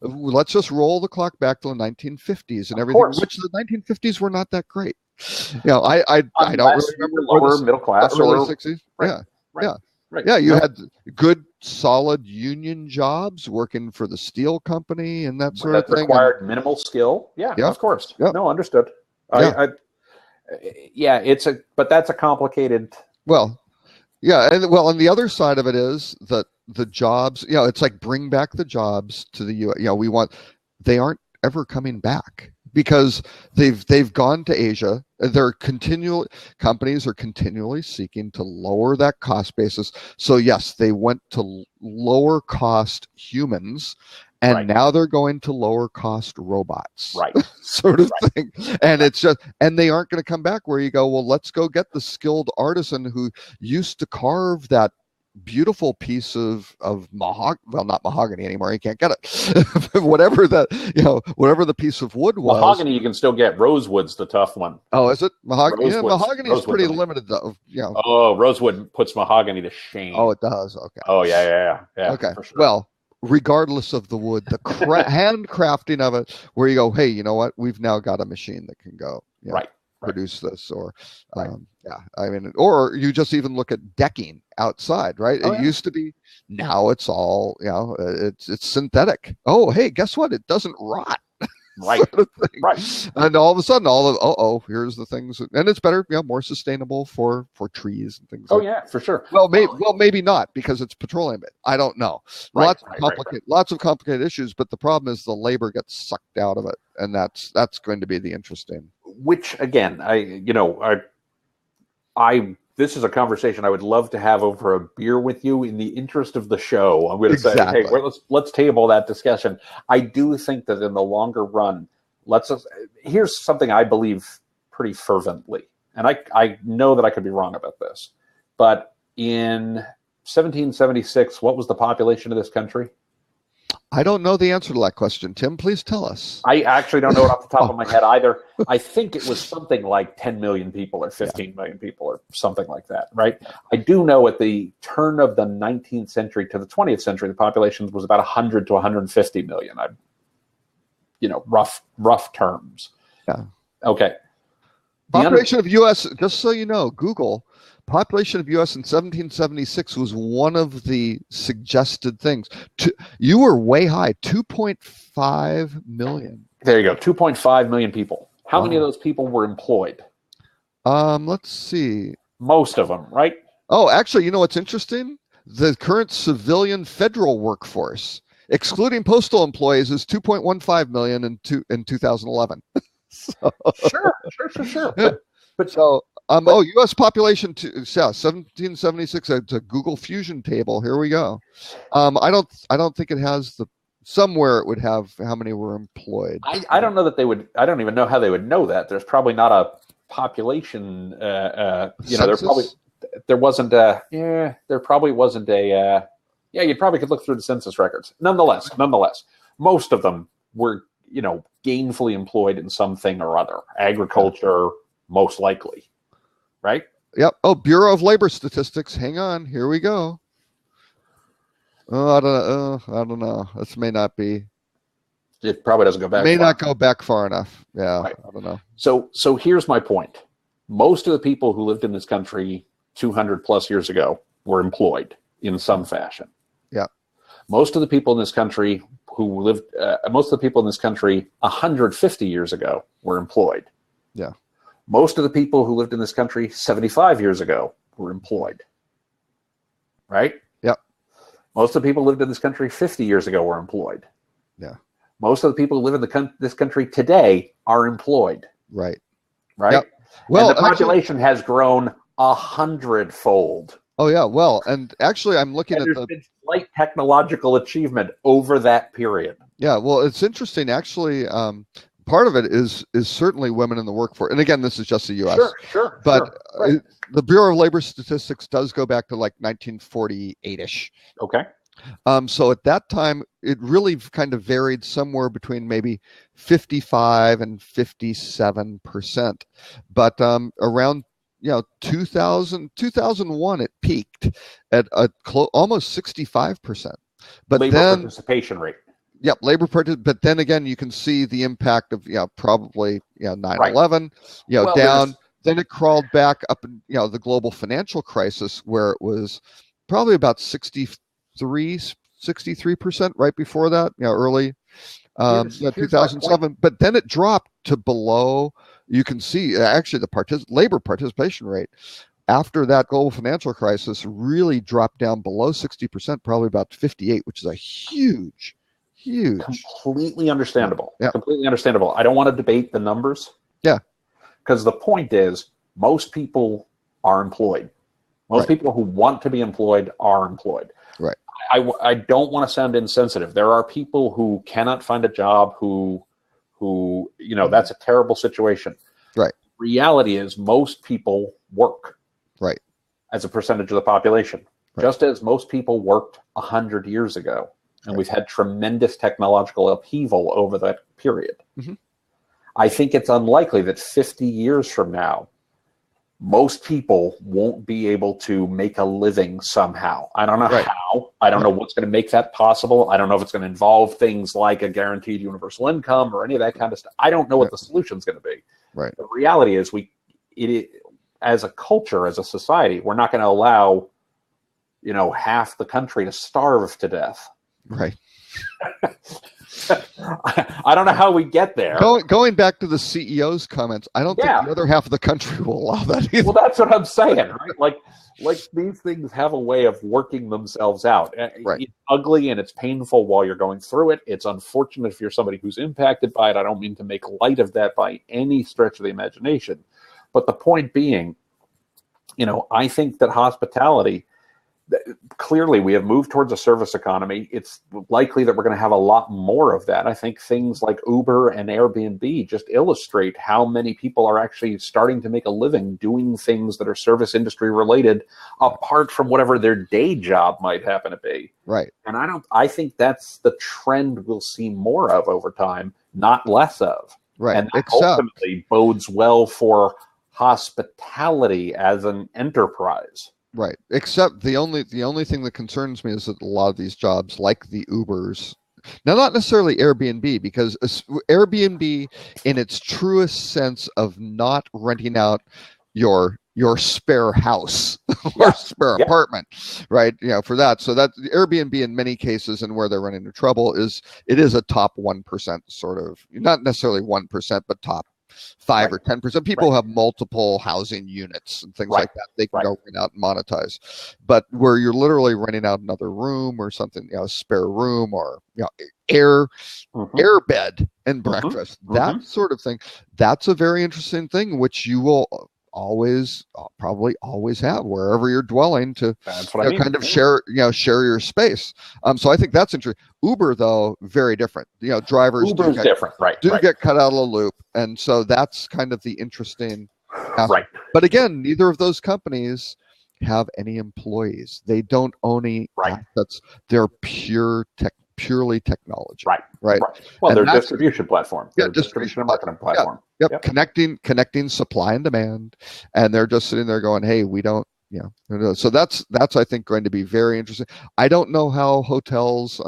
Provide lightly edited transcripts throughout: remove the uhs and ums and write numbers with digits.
let's just roll the clock back to the 1950s and Of everything, course. which the 1950s were not that great. I don't Unless really remember you were lower middle class early or 60s. right, Yeah. right. Yeah, you No, had good, solid union jobs working for the steel company and that sort of that thing. required minimal skill. Yeah, Yeah, of course. yeah, No, understood. yeah. Yeah, but that's a complicated. Well, yeah, and the other side of it is that the jobs, it's like bring back the jobs to the U.S. They aren't ever coming back because they've gone to Asia. Companies are continually seeking to lower that cost basis. So yes, they went to lower cost humans, and Right. now they're going to lower cost robots, Right. sort of thing. And and they aren't going to come back where you go, well, let's go get the skilled artisan who used to carve that beautiful piece of mahogany. Well, not mahogany anymore. You can't get it. whatever the piece of wood was. Mahogany you can still get. Rosewood's the tough one. Oh, is it mahogany? Yeah, Rosewood's mahogany is pretty limited though. Oh, rosewood puts mahogany to shame. Oh, it does. Okay. Oh yeah. Okay. For sure. Well, regardless of the wood, the handcrafting of it, where you go, hey, you know what? We've now got a machine that can go produce this, or or you just even look at decking outside, right? It used to be. Now it's all it's synthetic. Oh, hey, guess what? It doesn't rot. Right. Sort of thing. Right. And all of a sudden, here's the things, and it's better, more sustainable for trees and things. For sure. Well, maybe not because it's petroleum. I don't know. Lots of complicated issues, but the problem is the labor gets sucked out of it, and that's going to be the interesting. Which again, this is a conversation I would love to have over a beer with you. In the interest of the show, I'm going to say, hey, let's table that discussion. I do think that in the longer run, here's something I believe pretty fervently, and I know that I could be wrong about this, but in 1776, what was the population of this country? I don't know the answer to that question. Tim, please tell us. I actually don't know it off the top of my head either. I think it was something like 10 million people or 15 million people or something like that, right? I do know at the turn of the 19th century to the 20th century, the population was about 100 to 150 million. Rough terms. Yeah. Okay. Population of U.S., just so you know, Google, population of U.S. in 1776 was one of the suggested things. You were way high, 2.5 million. There you go, 2.5 million people. How many of those people were employed? Let's see. Most of them, right? Oh, actually, you know what's interesting? The current civilian federal workforce, excluding postal employees, is 2.15 million in 2011. Sure. But U.S. population to 1776. It's a Google Fusion table. Here we go. I don't think it has somewhere it would have how many were employed. I don't know that they would. I don't even know how they would know that. There's probably not a population. There probably wasn't a. You probably could look through the census records. Nonetheless, most of them were gainfully employed in something or other. Agriculture, most likely. Right? Yep. Oh, Bureau of Labor Statistics. Hang on. Here we go. Oh, I don't know. This may not be. It probably doesn't go back. May not go back far enough. Yeah. Right. I don't know. So here's my point. Most of the people who lived in this country 200 plus years ago were employed in some fashion. Yeah. Most of the people in this country 150 years ago were employed. Yeah. Most of the people who lived in this country 75 years ago were employed. Right? Yep. Most of the people who lived in this country 50 years ago were employed. Yeah. Most of the people who live in this country today are employed. Right. Right? Yep. Well, and the population has grown 100-fold. Oh, yeah. Well, and actually, I'm looking at there's been slight technological achievement over that period. Yeah. Well, it's interesting. Actually, part of it is certainly women in the workforce. And again, this is just the U.S. Sure. But right. The Bureau of Labor Statistics does go back to like 1948-ish. Okay. So at that time, it really kind of varied somewhere between maybe 55 and 57%. But around 2001, it peaked at almost 65%. But labor participation rate. Yep, labor participation. But then again, you can see the impact of probably 9/11, down. Then it crawled back up, the global financial crisis, where it was probably about 63% right before that, early 2007. But then it dropped to below. You can see actually the labor participation rate after that global financial crisis really dropped down below 60%, probably about 58, which is a huge. Completely understandable. Yeah. Completely understandable. I don't want to debate the numbers. Yeah. Because the point is, most people are employed. Most people who want to be employed are employed. Right. I don't want to sound insensitive. There are people who cannot find a job who that's a terrible situation. Right. Reality is most people work. Right. As a percentage of the population. Right. Just as most people worked 100 years ago. And we've had tremendous technological upheaval over that period. Mm-hmm. I think it's unlikely that 50 years from now, most people won't be able to make a living somehow. I don't know how. I don't know what's going to make that possible. I don't know if it's going to involve things like a guaranteed universal income or any of that kind of stuff. I don't know what the solution's going to be. Right. The reality is as a culture, as a society, we're not going to allow, half the country to starve to death. Right. I don't know how we get there. Going back to the CEO's comments, I don't think the other half of the country will allow that either. Well, that's what I'm saying, right? Like these things have a way of working themselves out. Right. It's ugly and it's painful while you're going through it. It's unfortunate if you're somebody who's impacted by it. I don't mean to make light of that by any stretch of the imagination. But the point being, I think that hospitality, clearly we have moved towards a service economy. It's likely that we're going to have a lot more of that. I think things like Uber and Airbnb just illustrate how many people are actually starting to make a living doing things that are service industry related, apart from whatever their day job might happen to be. Right. And I think that's the trend we'll see more of over time, not less of. Right. And that ultimately bodes well for hospitality as an enterprise. Right. Except the only thing that concerns me is that a lot of these jobs, like the Ubers, now not necessarily Airbnb, because Airbnb, in its truest sense of not renting out your spare house or spare apartment, right? For that. So that Airbnb in many cases, and where they're running into trouble, is a top 1% sort of, not necessarily 1%, but top 5 or 10%. People have multiple housing units and things like that. They can go rent out and monetize. But where you're literally renting out another room or something, a spare room or air bed and breakfast, that sort of thing. That's a very interesting thing, which you will probably always have wherever you're dwelling to kind of share your space. So I think that's interesting. Uber, though, very different. Drivers Uber's different, get cut out of the loop, and so that's kind of the interesting aspect. Right. But again, neither of those companies have any employees. They don't own any assets. They're purely technology. Right. Well, they're a distribution platform. They're distribution and marketing platform. Yep. Connecting supply and demand, and they're just sitting there going, "Hey, we don't." So that's I think going to be very interesting. I don't know how hotels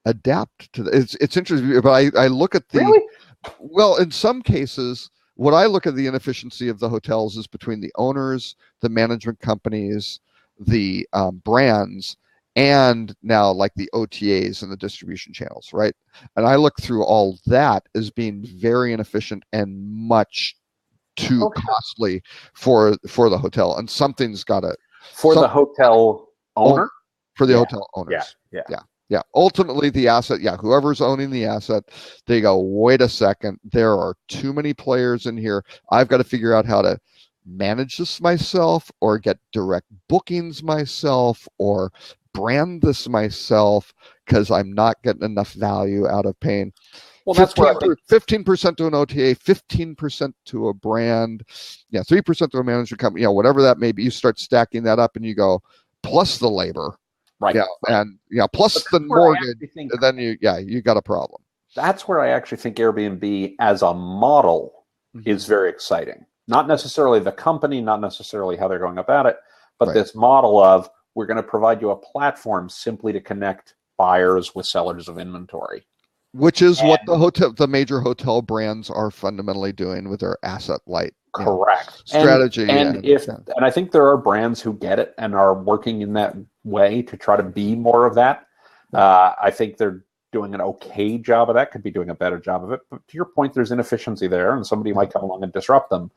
adapt to that. It's interesting, but I look at well, in some cases, what I look at the inefficiency of the hotels is between the owners, the management companies, the brands, and now like the OTAs and the distribution channels, right? And I look through all that as being very inefficient and much too costly for the hotel. And something's got to the hotel owner, for the hotel owners. Yeah. Ultimately, the asset, whoever's owning the asset, they go, wait a second, there are too many players in here. I've got to figure out how to manage this myself, or get direct bookings myself, or brand this myself, because I'm not getting enough value out of paying. Well, that's where 15% to an OTA, 15% to a brand, 3% to a management company, whatever that may be. You start stacking that up, and you go, plus the labor. And plus the mortgage, then you got a problem. That's where I actually think Airbnb as a model is very exciting. Not necessarily the company, not necessarily how they're going about it, but this model of, we're going to provide you a platform simply to connect buyers with sellers of inventory. Which is what the major hotel brands are fundamentally doing with their asset light strategy. And I think there are brands who get it and are working in that way to try to be more of that. I think they're doing an okay job of that, could be doing a better job of it. But to your point, there's inefficiency there, and somebody might come along and disrupt them.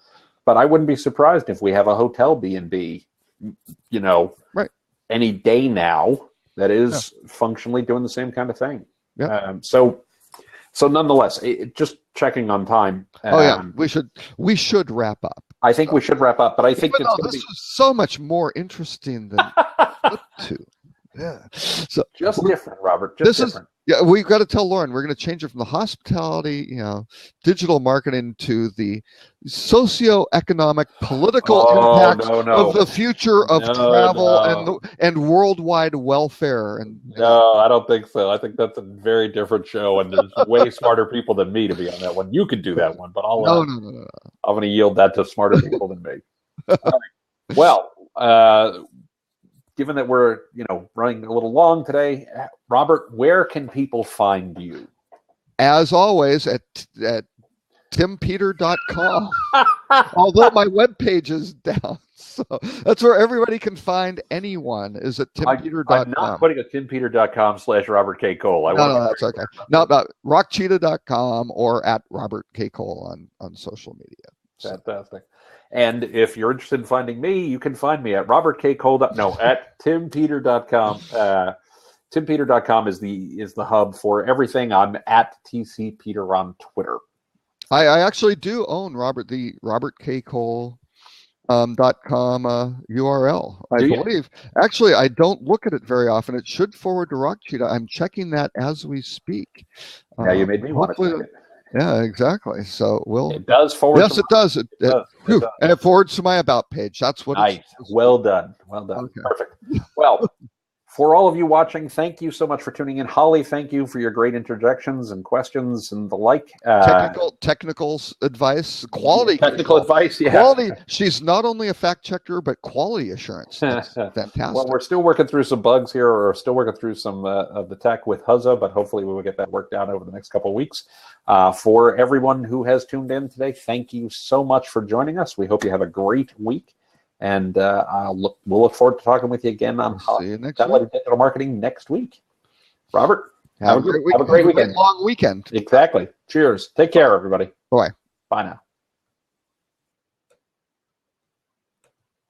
But I wouldn't be surprised if we have a hotel B&B, any day now that is functionally doing the same kind of thing. Yeah. So nonetheless, just checking on time. We should wrap up. I think we should wrap up, but I think it's this is so much more interesting than Flip.to. Yeah. So just different, Robert. Different. We've got to tell Lauren we're going to change it from the hospitality, digital marketing to the socioeconomic, political impact of the future of travel and worldwide welfare. And no, I don't think so. I think that's a very different show, and there's way smarter people than me to be on that one. You could do that one, but I'm going to yield that to smarter people than me. All right. Well, given that we're running a little long today, Robert, where can people find you? As always, at timpeter.com. Although my webpage is down, so that's where everybody can find anyone. Is at timpeter.com. I'm not putting a timpeter.com/Robert K. Cole. No, that's okay. No, rockcheetah.com or at Robert K. Cole on social media. So. Fantastic. And if you're interested in finding me, you can find me at at timpeter.com. Timpeter.com is the hub for everything. I'm at TC Peter on Twitter. I actually do own the Robert K. Cole .com URL. I believe. Actually, I don't look at it very often. It should forward to Rock Cheetah. I'm checking that as we speak. Now you made me want to check it. Yeah, exactly. So it does forward. Yes, it does. It does. And it forwards to my about page. That's what. Nice. Well done. Okay. Perfect. Well, for all of you watching, thank you so much for tuning in. Holly, thank you for your great interjections and questions and the like. Technical advice, quality. Technical advice, yeah. Quality. She's not only a fact checker, but quality assurance. That's fantastic. Well, we're still working through some bugs here, or still working through some of the tech with Huzza, but hopefully we will get that worked out over the next couple of weeks. For everyone who has tuned in today, thank you so much for joining us. We hope you have a great week. And we'll look forward to talking with you again on digital marketing next week. Robert, have a great weekend. Long weekend. Exactly. Cheers. Take care, everybody. Bye. Bye now.